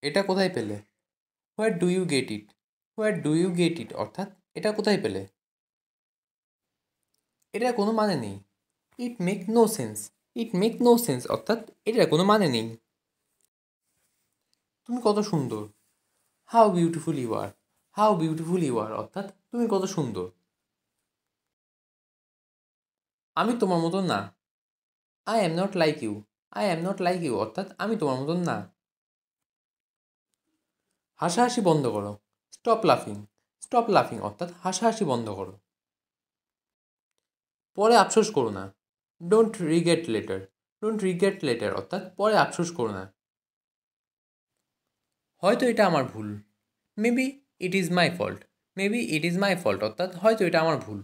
এটা কোথায় পেলে? Where do you get it? Where do you get it অর্থাৎ এটা কোথায় পেলে? এটার কোনো মানে নেই। It make no sense. It make no sense অর্থাৎ এটার কোনো মানে নেই। তুমি কত সুন্দর। How beautiful you are. How beautiful you are অর্থাৎ তুমি কত সুন্দর। আমি তোমার মতন না। I am not like you. I am not like you অর্থাৎ আমি তোমার মতন না। হাসাহাসি বন্ধ করো। স্টপ লাফিং। স্টপ লাফিং অর্থাৎ হাসাহাসি বন্ধ করো। পরে আফসোস করো না। Don't regret later. Don't regret later অর্থাৎ পরে আফসোস করো না। হয়তো এটা আমার ভুল। Maybe it is my fault. Maybe it is my fault অর্থাৎ হয়তো এটা আমার ভুল।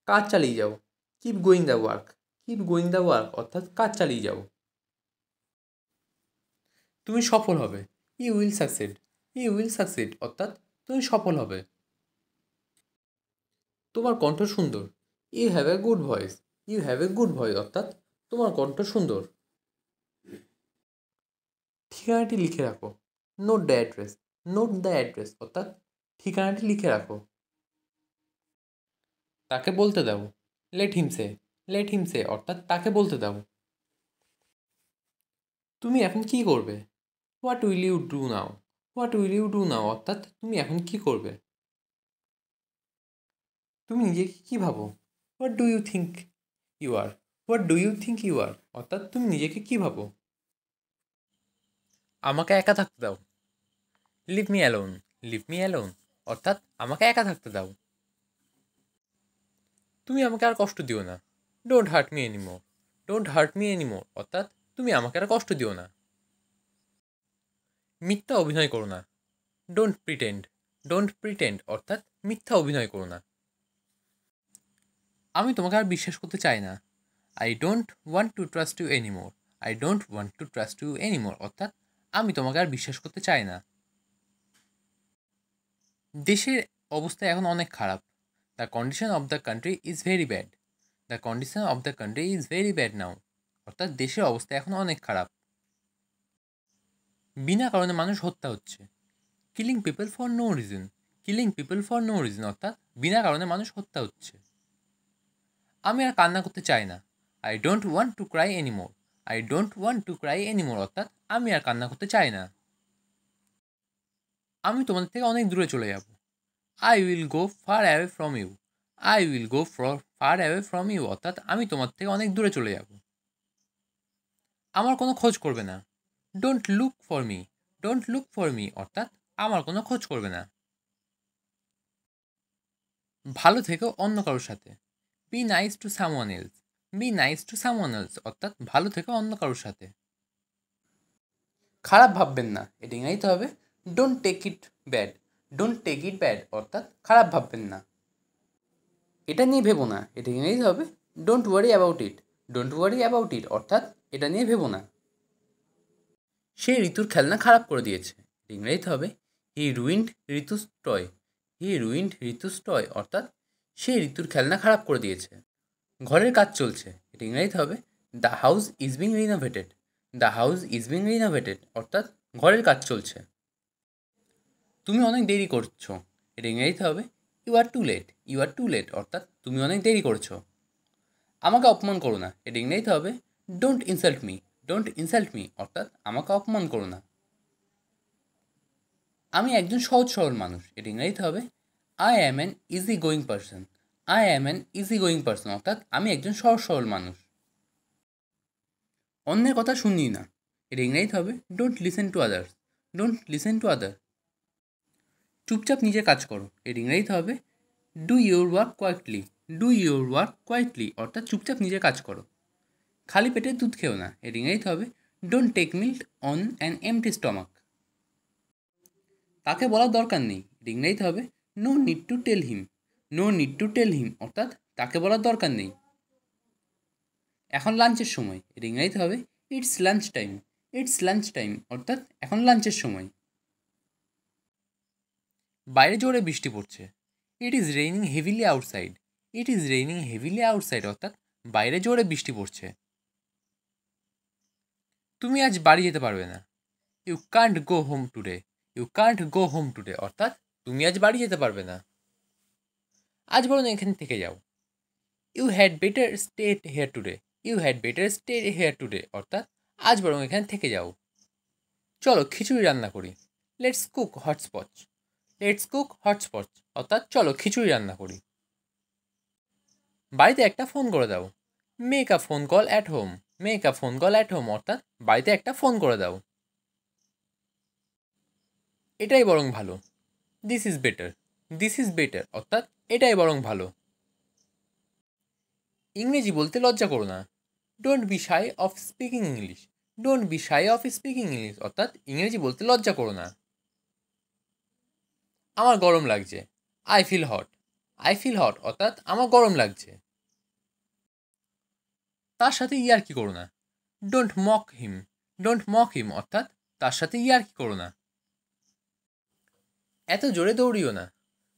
কাজ চালিয়ে যাও। Keep going the work. Keep going the work অর্থাৎ কাজ চালিয়ে যাও। তুমি সফল হবে। You will succeed. You will succeed অর্থাৎ তুমি সফল হবে। তোমার কণ্ঠ সুন্দর। You have a good voice. You have a good voice অর্থাৎ তোমার কণ্ঠ সুন্দর। ঠিকানাটি লিখে রাখো। Note the address. Note the address অর্থাৎ ঠিকানাটি লিখে রাখো। তাকে বলতে দাও। লেট হিম সে। লেট হিম সে অর্থাৎ তাকে বলতে দাও। তুমি এখন কী করবে? What will you do now. What will you do now অর্থাৎ তুমি এখন কী করবে? তুমি নিজেকে কী ভাবো? What do you think you are. What do you think you are অর্থাৎ তুমি নিজেকে কী ভাবো? আমাকে একা থাকতে দাও। Leave me alone. Leave me alone অর্থাৎ আমাকে একা থাকতে দাও। তুমি আমাকে আর কষ্ট দিও না। Don't hurt me anymore. Don't hurt me anymore অর্থাৎ তুমি আমাকে আর কষ্ট দিও না। মিথ্যা অভিনয় করো না। Don't pretend. ডোন্ট প্রিটেন্ড অর্থাৎ মিথ্যা অভিনয় করো না। আমি তোমাকে আর বিশ্বাস করতে চাই না। I don't want to trust you anymore. I don't want to trust you anymore অর্থাৎ আমি তোমাকে আর বিশ্বাস করতে চাই না। দেশের অবস্থা এখন অনেক খারাপ। The condition of the country is very bad. The condition of the country is very bad now অর্থাৎ দেশের অবস্থা এখন অনেক খারাপ। বিনা কারণে মানুষ হত্যা হচ্ছে। Killing people for no reason. Killing people for no reason অর্থাৎ বিনা কারণে মানুষ হত্যা হচ্ছে। আমি আর কান্না করতে চাই না। I don't want to cry anymore. I don't want to cry anymore অর্থাৎ আমি আর কান্না করতে চাই না। আমি তোমাদের থেকে অনেক দূরে চলে যাব। I will go far away from you. I will go far away from you অর্থাৎ আমি তোমার থেকে অনেক দূরে চলে যাব। আমার কোনো খোঁজ করবে না। Don't look for me. Don't look for me অর্থাৎ আমার কোনো খোঁজ করবে না। ভালো থেকো অন্য কারোর সাথে। Be nice to someone else. Be nice to someone else অর্থাৎ ভালো থেকো অন্য কারোর সাথে। খারাপ ভাববেন না, এটা ইংরাজিতে হবে don't take it bad. Don't take it bad অর্থাৎ খারাপ ভাববেন না। এটা নিয়ে ভেবো না, এটা ইংরাজিতে হবে don't worry about it. Don't worry about it অর্থাৎ এটা নিয়ে ভেবো না। সে ঋতুর খেলনা খারাপ করে দিয়েছে, এটা ইংরাজিতে হবে হি রুইন্ড ঋতুস টয়। হি রুইন্ড ঋতুস টয় অর্থাৎ সে ঋতুর খেলনা খারাপ করে দিয়েছে। ঘরের কাজ চলছে, এটা ইংরাজিতে হবে the house is being renovated. The house is being renovated অর্থাৎ ঘরের কাজ চলছে। তুমি অনেক দেরি করছো, এটা ইংরাজিতে হবে you are too late. You are too late অর্থাৎ তুমি অনেক দেরি করছো। আমাকে অপমান করো না, এটা ইংরাজিতে হবে don't insult me. Don't insult me অর্থাৎ আমাকে অপমান করো না। আমি একজন সহজ সরল মানুষ, এটা ইংরাজিতে হবে I am an easy going person. I am an easy going person অর্থাৎ আমি একজন সহজ সরল মানুষ। অন্যের কথা শুনি না, এটা ইংরাজিতে হবে don't listen to others. Don't listen to other. চুপচাপ নিজের কাজ করো, এর ইংরাজিতে হবে do your work quietly. Do your work quietly অর্থাৎ চুপচাপ নিজের কাজ করো। খালি পেটে দুধ খেও না, এর ইংরাজিতে হবে don't take milk on an empty stomach. তাকে বলার দরকার নেই, এর ইংরাজিতে হবে no need to tell him. No need to tell him অর্থাৎ তাকে বলার দরকার নেই। এখন লাঞ্চের সময়, এর ইংরাজিতে হবে it's lunch time. It's lunch time অর্থাৎ এখন লাঞ্চের সময়। বাইরে জোরে বৃষ্টি পড়ছে, it is raining heavily outside. It is raining heavily outside অর্থাৎ বাইরে জোরে বৃষ্টি পড়ছে। তুমি আজ বাড়ি যেতে পারবে না, you can't go home today. You can't go home today অর্থাৎ তুমি আজ বাড়ি যেতে পারবে না, আজ বরং এখানে থেকে যাও। You had better stay here today. You had better stay here today অর্থাৎ আজ বরং এখানে থেকে যাও। চলো খিচুড়ি রান্না করি। Let's cook hotchpotch. Let's cook hotchpotch অর্থাৎ চলো খিচুড়ি রান্না করি। বাড়িতে একটা ফোন করে দাও। Make a phone call at home. Make a phone call at home অর্থাৎ বাড়িতে একটা ফোন করে দাও। এটাই বরং ভালো। This is better. This is better অর্থাৎ এটাই বরং ভালো। ইংরেজি বলতে লজ্জা করো না। Don't be shy of speaking English. Don't be shy of speaking English অর্থাৎ ইংরেজি বলতে লজ্জা করো না। আমার গরম লাগছে। I feel hot. I feel hot অর্থাৎ আমার গরম লাগছে। তার সাথে ইয়ার্কি করো না। Don't mock him. Don't mock him অর্থাৎ তার সাথে ইয়ার্কি করো না। এত জোরে দৌড়িও না।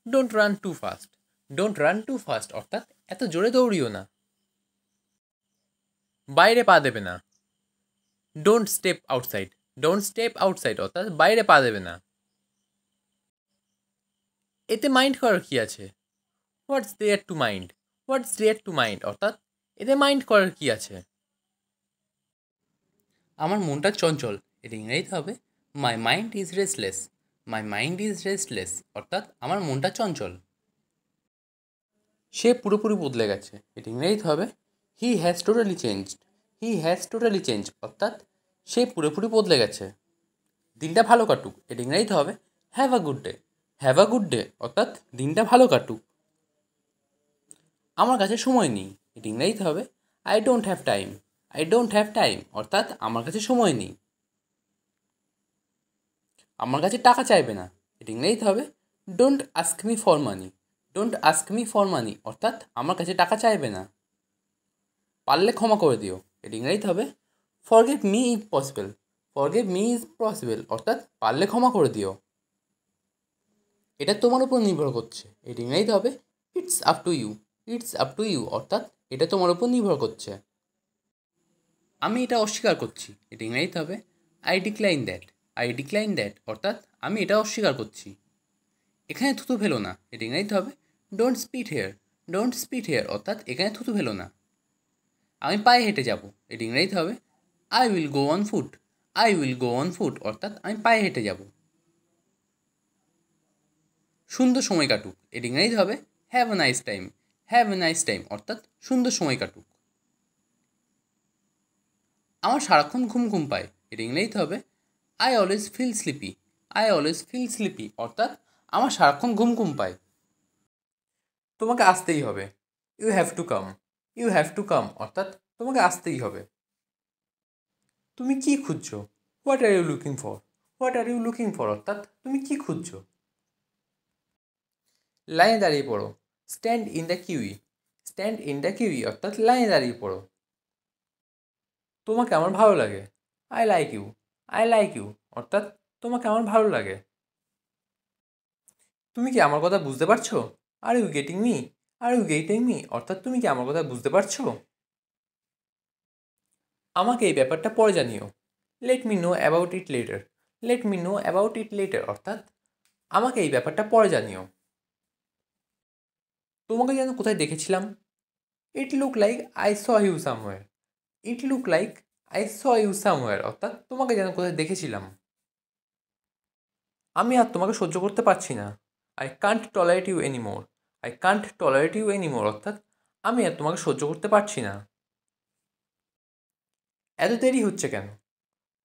Don't run too fast. Don't run too fast অর্থাৎ এত জোরে দৌড়িও না। বাইরে পা দেবে না। Don't step outside. Don't step outside অর্থাৎ বাইরে পা দেবে না। এতে মাইন্ড করার কী আছে? What's there to mind. What's there to mind অর্থাৎ এতে মাইন্ড করার কী আছে? আমার মনটা চঞ্চল, এটা ইংরেজিতে হবে my mind is restless. My mind is restless অর্থাৎ আমার মনটা চঞ্চল। সে পুরোপুরি বদলে গেছে, এটা ইংরেজিতে হবে he has totally changed. He has totally change অর্থাৎ সে পুরোপুরি বদলে গেছে। দিনটা ভালো কাটুক, এটা ইংরেজিতে হবে have a good day. Have a good day অর্থাৎ দিনটা ভালো কাটুক। আমার কাছে সময় নেই, এটা ইংরেজিতে হবে I don't have time. I don't have time অর্থাৎ আমার কাছে সময় নেই। আমার কাছে টাকা চাইবে না, এটা ইংরেজিতে হবে don't ask me for money. Don't ask me for money অর্থাৎ আমার কাছে টাকা চাইবে না। পারলে ক্ষমা করে দিও, এটা ইংরেজিতে হবে forgive me if possible. Forgive me is possible অর্থাৎ পারলে ক্ষমা করে দিও। এটা তোমার উপর নির্ভর করছে, এটা ইংরেজিতে হবে it's up to you. It's up to you অর্থাৎ এটা তোমার উপর নির্ভর করছে। আমি এটা অস্বীকার করছি, এটা ইংরেজিতে হবে I decline that. I decline that অর্থাৎ আমি এটা অস্বীকার করছি। এখানে থুতু ফেলো না, এটা ইংরেজিতে হবে don't spit here. Don't spit here অর্থাৎ এখানে থুতু ফেলো না। আমি পায়ে হেঁটে যাব, এটা ইংরেজিতে হবে I will go on foot. I will go on foot অর্থাৎ আমি পায়ে হেঁটে যাব। সুন্দর সময় কাটুক, এটা ইংরেজিতে হবে have a nice time. Have a nice time অর্থাৎ সুন্দর সময় কাটুক। আমার সারাক্ষণ ঘুম ঘুম পায়, এটা ইংরেজিতে হবে I always feel sleepy. I always feel sleepy অর্থাৎ আমার সারাক্ষণ ঘুম ঘুম পায়। তোমাকে আসতেই হবে, you have to come. You have to come অর্থাৎ তোমাকে আসতেই হবে। তুমি কি খুঁজছো? What are you looking for. What are you looking for অর্থাৎ তুমি কি খুঁজছো। লাইনে দাঁড়িয়ে পড়ো, stand in the queue. Stand in the queue অর্থাৎ লাইনে দাঁড়িয়ে পড়ো। তোমাকে আমার ভালো লাগে, I like you. I like you অর্থাৎ তোমাকে আমার ভালো লাগে। তুমি কি আমার কথা বুঝতে পারছো? Are you getting me. Are you getting me অর্থাৎ তুমি কি আমার কথা বুঝতে পারছো? আমাকে এই ব্যাপারটা পরে জানিও, let me know about it later. Let me know about it later অর্থাৎ আমাকে এই ব্যাপারটা পরে জানিও। তোমাকে যেন কোথায় দেখেছিলাম, it look like I saw you somewhere. It look like I saw you somewhere অর্থাৎ তোমাকে যেন কোথায় দেখেছিলাম। আমি আর তোমাকে সহ্য করতে পারছি না, I can't tolerate you anymore. I can't tolerate you anymore অর্থাৎ আমি আর তোমাকে সহ্য করতে পারছি না। এত দেরি হচ্ছে কেন?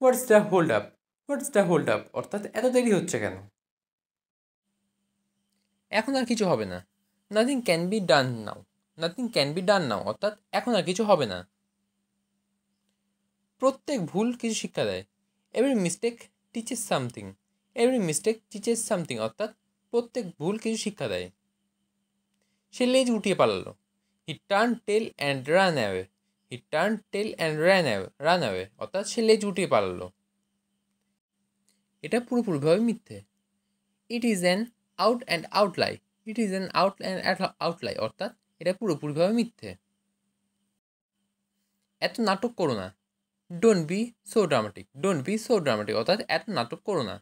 What's the hold up. What's the hold up অর্থাৎ এত দেরি হচ্ছে কেন? এখন আর কিছু হবে না, nothing can be done now. Nothing can be done now অর্থাৎ এখন আর কিছু হবে না। প্রত্যেক ভুল কিছু শিক্ষা দেয়, every mistake teaches something. Every mistake teaches something অর্থাৎ প্রত্যেক ভুল কিছু শিক্ষা দেয়। সে লেজ উঠিয়ে পালালো, he turn tail and run away. He turn tail and run away অর্থাৎ সে লেজ উঠিয়ে পালালো। এটা পুরোপুরিভাবে মিথ্যে, it is an out and out lie. It is an out and out lie অর্থাৎ এটা পুরোপুরিভাবে মিথ্যে। এত নাটক করো না, don't be so dramatic, don't be so dramatic অর্থাৎ এত নাটক করো না।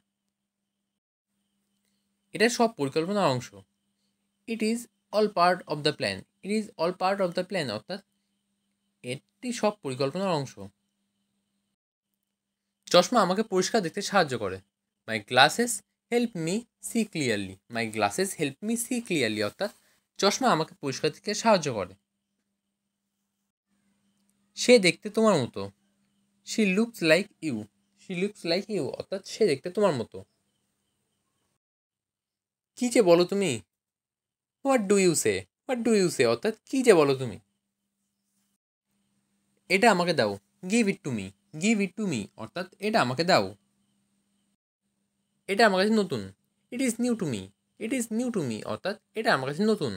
এটা সব পরিকল্পনার অংশ। It is all part of the plan, it is all part of the plan অর্থাৎ এটি সব পরিকল্পনার অংশ। চশমা আমাকে পরিষ্কার দেখতে সাহায্য করে। My glasses help me see clearly, my glasses help me see clearly অর্থাৎ চশমা আমাকে পরিষ্কার দেখতে সাহায্য করে। সে দেখতে তোমার মতো। She looks like you, she looks like you অর্থাৎ সে দেখতে তোমার মতো। কী যে বলো তুমি, what do you say, what do you say অর্থাৎ কী যে বলো তুমি। এটা আমাকে দাও, give it to me, give it to me অর্থাৎ এটা আমাকে দাও। এটা আমার কাছে নতুন, it is new to me, it is new to me অর্থাৎ এটা আমার কাছে নতুন।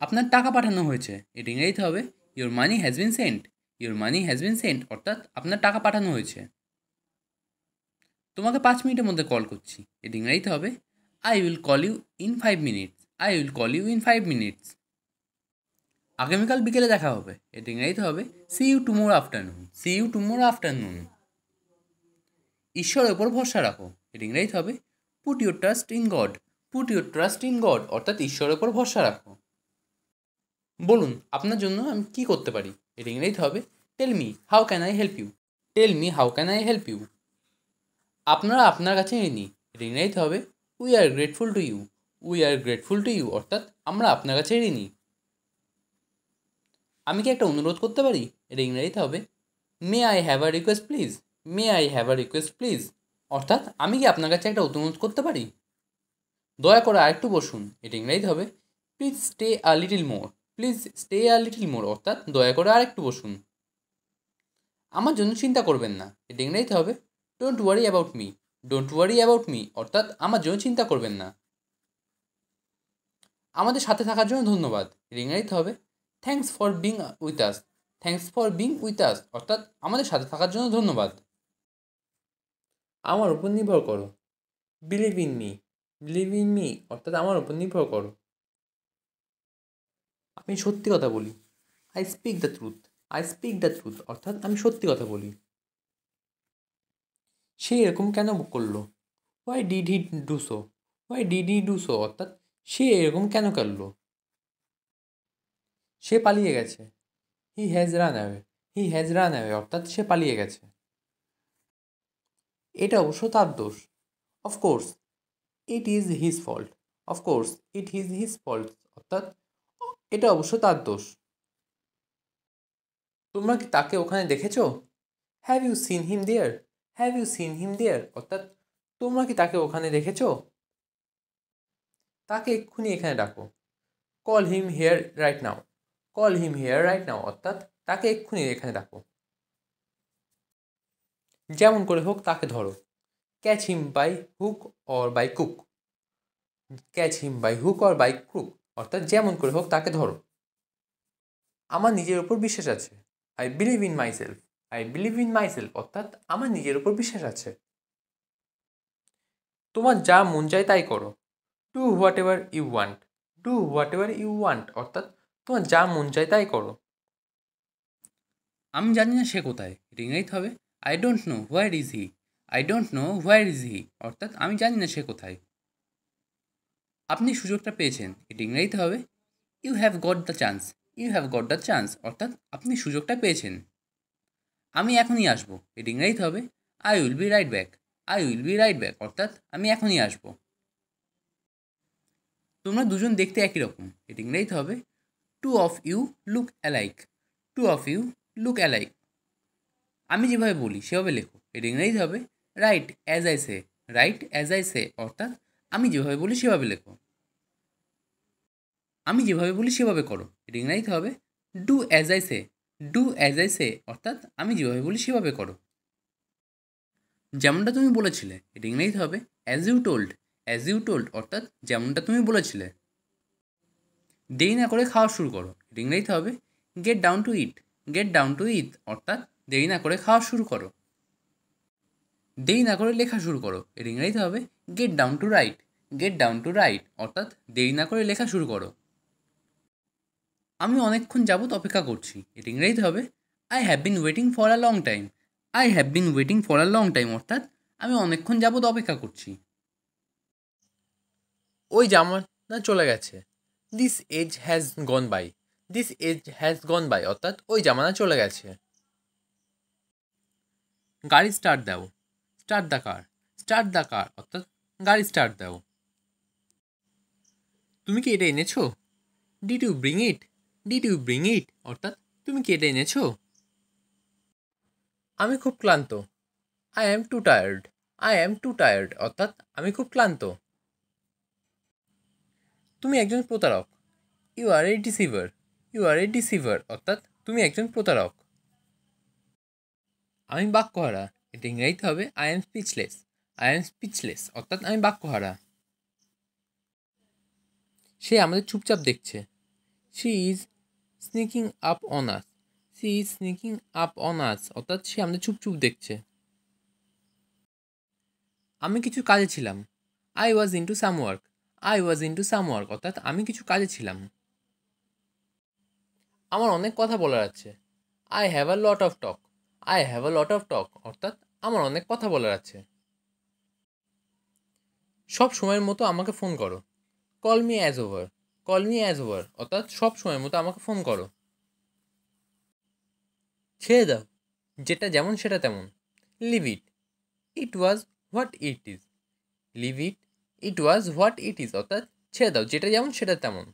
আপনার টাকা পাঠানো হয়েছে, এটা ইংরেজিতে হবে your money has been sent, your money has been sent অর্থাৎ আপনার টাকা পাঠানো হয়েছে। তোমাকে 5 মিনিটের মধ্যে কল করছি, এটা ইংরেজিতে হবে I will call you in 5 minutes, I will call you in 5 minutes. আগামীকাল বিকেলে দেখা হবে, এটা ইংরেজিতে হবে see you tomorrow afternoon, see you tomorrow afternoon. ঈশ্বরের ওপর ভরসা রাখো, এটা ইংরেজিতে হবে put your trust in God, put your trust in God অর্থাৎ ঈশ্বরের ওপর ভরসা রাখো। বলুন আপনার জন্য আমি কী করতে পারি, এটা ইংরেজিতে হবে tell me how can I help you, tell me how can I help you. আপনারা আপনার কাছে ঋণী, এটা ইংরেজিতে হবে we are grateful to you, we are grateful to you অর্থাৎ আমরা আপনার কাছে ঋণী। আমি কি একটা অনুরোধ করতে পারি, এটা ইংরেজিতে হবে may I have a request please, may I have a request please অর্থাৎ আমি কি আপনার কাছে একটা অনুরোধ করতে পারি। দয়া করে আরেকটু বসুন, এটা ইংরেজিতে হবে please stay a little more, please stay a little more অর্থাৎ দয়া করে আরেকটু বসুন। আমার জন্য চিন্তা করবেন না, এটা ইংরেজিতে হবে don't worry about me, don't worry about me অর্থাৎ আমার জন্য চিন্তা করবেন না। আমাদের সাথে থাকার জন্য ধন্যবাদ, এটা ইংরেজিতে হবে thanks for being with us, thanks for being with us অর্থাৎ আমাদের সাথে থাকার জন্য ধন্যবাদ। আমার উপর নির্ভর করো, believe in me, believe in me অর্থাৎ আমার উপর নির্ভর করো। আমি সত্যি কথা বলি, I speak the truth, I speak the truth অর্থাৎ আমি সত্যি কথা বলি। সে এরকম কেন করলো, why did he do so, why did he do so অর্থাৎ সে এরকম কেন করলো। সে পালিয়ে গেছে, he has run away, he has run away অর্থাৎ সে পালিয়ে গেছে। এটা অবশ্য তার দোষ, of course it is his fault, of course it is his fault অর্থাৎ এটা অবশ্য তার দোষ। তোমরা কি তাকে ওখানে দেখেছো, have you seen him there, have you seen him there অর্থাৎ তোমরা কি তাকে ওখানে দেখেছো। তাকে এক্ষুনি এখানে ডাকো, call him hair right now, call him hair right now অর্থাৎ তাকে এক্ষুনি এখানে ডাকো। যেমন করে হোক তাকে ধরো, catch him by hook or by কুক, catch him by hook or by crook অর্থাৎ যেমন করে হোক তাকে ধরো। আমার নিজের ওপর বিশ্বাস আছে, I believe in myself, I believe in myself অর্থাৎ আমার নিজের ওপর বিশ্বাস আছে। তোমার যা মন চায় তাই করো, do whatever you want, do whatever you want অর্থাৎ তোমার যা মন চায় তাই করো। আমি জানি না সে কোথায়, এটা ইংরেজিতে হবে I don't know where is he, I don't know where is he অর্থাৎ আমি জানি না সে কোথায়। আপনি সুযোগটা পেয়েছেন, এটা ইংরেজিতে হবে you have got the chance, you have got the chance অর্থাৎ আপনি সুযোগটা পেয়েছেন। আমি এখনই আসবো, এটা ইংরেজিতে হবে I will be right back, I will be right back অর্থাৎ আমি এখনই আসবো। তোমরা দুজন দেখতে একই রকম, এটা ইংরেজিতে হবে two of you look alike, two of you look alike. আমি যেভাবে বলি সেভাবে লেখো, এটা ইংরেজিতে হবে write as I say, write as I say অর্থাৎ আমি যেভাবে বলি সেভাবে লেখো। আমি যেভাবে বলি সেভাবে করো, এটা ইংরেজিতে হবে do as I say, do as I say অর্থাৎ আমি যেভাবে বলি সেভাবে করো। যেমনটা তুমি বলেছিলে, এটা ইংরেজিতে হবে as you told, as you told অর্থাৎ যেমনটা তুমি বলেছিলে। দেরি না করে খাওয়া শুরু করো, এটা ইংরেজিতে হবে get down to it, get down to it অর্থাৎ দেরি না করে খাওয়া শুরু করো। দেরি না করে লেখা শুরু করো, এটা ইংরেজিতে হবে get down two right, gate down two right অর্থাৎ দেরি না করে লেখা শুরু করো। আমি অনেকক্ষণ যাবত অপেক্ষা করছি, এটা ইংরেজিতে হবে I have been waiting for a long time. I have been waiting for a long time অর্থাৎ আমি অনেকক্ষণ যাবৎ অপেক্ষা করছি। ওই জামানা চলে গেছে। This age has gone by. This age has gone by অর্থাৎ ওই জামানা চলে গেছে। গাড়ি স্টার্ট দাও। Start the car. Start the car অর্থাৎ গাড়ি স্টার্ট দাও। তুমি কি এটা এনেছো? Did you bring it? Did you bring it অর্থাৎ তুমি কি এটা এনেছো? আমি খুব ক্লান্ত। I am too tired. I am too tired অর্থাৎ আমি খুব ক্লান্ত। তুমি একজন প্রতারক। You are a deceiver. You are a deceiver অর্থাৎ তুমি একজন প্রতারক। আমি বাক্যহারা। এটা ইংরেজিতে হবে I am speechless. I am speechless অর্থাৎ আমি বাক্যহারা। সে আমাদের চুপচাপ দেখছে। She is sneaking up on us. She is sneaking up on us অর্থাৎ সে আমাদের চুপ দেখছে। আমি কিছু কাজে ছিলাম। I was into some work. I was into some work অর্থাৎ আমি কিছু কাজে ছিলাম। আমার অনেক কথা বলার আছে। I have a lot of talk. I have a lot of টক অর্থাৎ আমার অনেক কথা বলার আছে। সব সময়ের মতো আমাকে ফোন করো। Call me as over. Call me as over অর্থাৎ সব সময়ের মতো আমাকে ফোন করো। ছেড়ে দাও, যেটা যেমন সেটা তেমন। Leave it, it was what it is. Leave it, it was what it is অর্থাৎ ছেড়ে দাও, যেটা যেমন সেটা তেমন।